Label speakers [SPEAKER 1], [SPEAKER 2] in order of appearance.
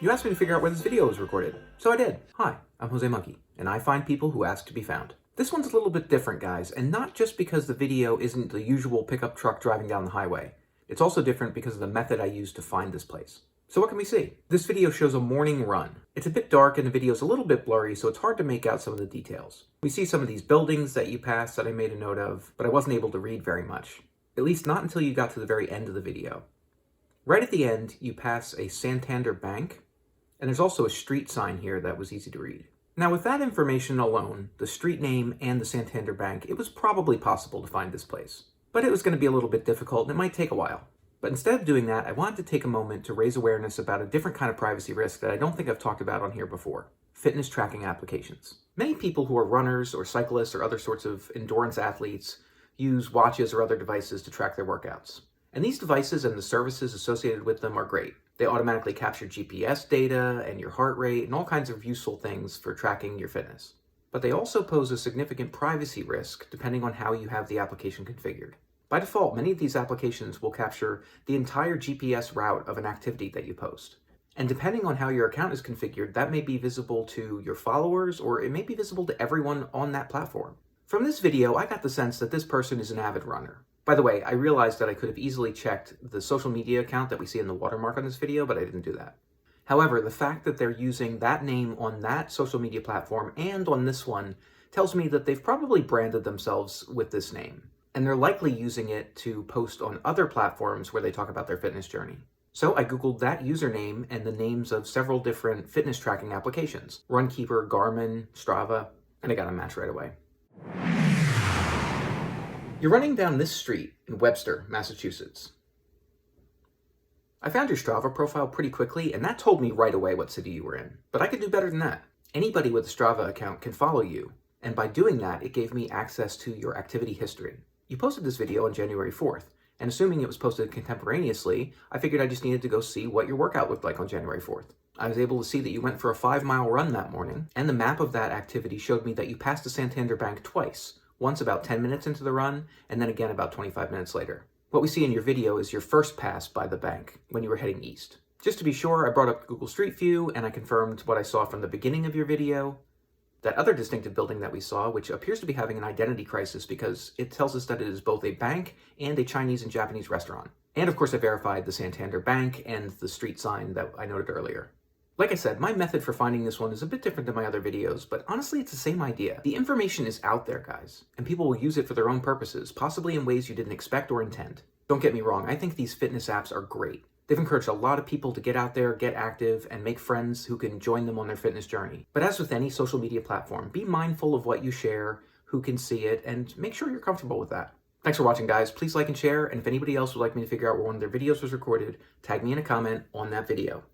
[SPEAKER 1] You asked me to figure out where this video was recorded, so I did. Hi, I'm Jose Monkey, and I find people who ask to be found. This one's a little bit different, guys, and not just because the video isn't the usual pickup truck driving down the highway. It's also different because of the method I used to find this place. So what can we see? This video shows a morning run. It's a bit dark and the video's a little bit blurry, so it's hard to make out some of the details. We see some of these buildings that you pass that I made a note of, but I wasn't able to read very much. At least not until you got to the very end of the video. Right at the end, you pass a Santander bank, and there's also a street sign here that was easy to read. Now with that information alone, the street name and the Santander bank, it was probably possible to find this place. But it was going to be a little bit difficult and it might take a while. But instead of doing that, I wanted to take a moment to raise awareness about a different kind of privacy risk that I don't think I've talked about on here before: fitness tracking applications. Many people who are runners or cyclists or other sorts of endurance athletes use watches or other devices to track their workouts. And these devices and the services associated with them are great. They automatically capture GPS data and your heart rate and all kinds of useful things for tracking your fitness. But they also pose a significant privacy risk depending on how you have the application configured. By default, many of these applications will capture the entire GPS route of an activity that you post. And depending on how your account is configured, that may be visible to your followers or it may be visible to everyone on that platform. From this video, I got the sense that this person is an avid runner. By the way, I realized that I could have easily checked the social media account that we see in the watermark on this video, but I didn't do that. However, the fact that they're using that name on that social media platform and on this one tells me that they've probably branded themselves with this name. And they're likely using it to post on other platforms where they talk about their fitness journey. So I Googled that username and the names of several different fitness tracking applications: Runkeeper, Garmin, Strava, and I got a match right away. You're running down this street in Webster, Massachusetts. I found your Strava profile pretty quickly, and that told me right away what city you were in. But I could do better than that. Anybody with a Strava account can follow you, and by doing that, it gave me access to your activity history. You posted this video on January 4th, and assuming it was posted contemporaneously, I figured I just needed to go see what your workout looked like on January 4th. I was able to see that you went for a 5-mile run that morning, and the map of that activity showed me that you passed the Santander Bank twice. Once about 10 minutes into the run, and then again about 25 minutes later. What we see in your video is your first pass by the bank when you were heading east. Just to be sure, I brought up Google Street View and I confirmed what I saw from the beginning of your video. That other distinctive building that we saw, which appears to be having an identity crisis because it tells us that it is both a bank and a Chinese and Japanese restaurant. And of course I verified the Santander Bank and the street sign that I noted earlier. Like I said, my method for finding this one is a bit different than my other videos, but honestly it's the same idea. The information is out there, guys, and people will use it for their own purposes, possibly in ways you didn't expect or intend. Don't get me wrong, I think these fitness apps are great. They've encouraged a lot of people to get out there, get active, and make friends who can join them on their fitness journey. But as with any social media platform, be mindful of what you share, who can see it, and make sure you're comfortable with that. Thanks for watching, guys. Please like and share, and if anybody else would like me to figure out where one of their videos was recorded, tag me in a comment on that video.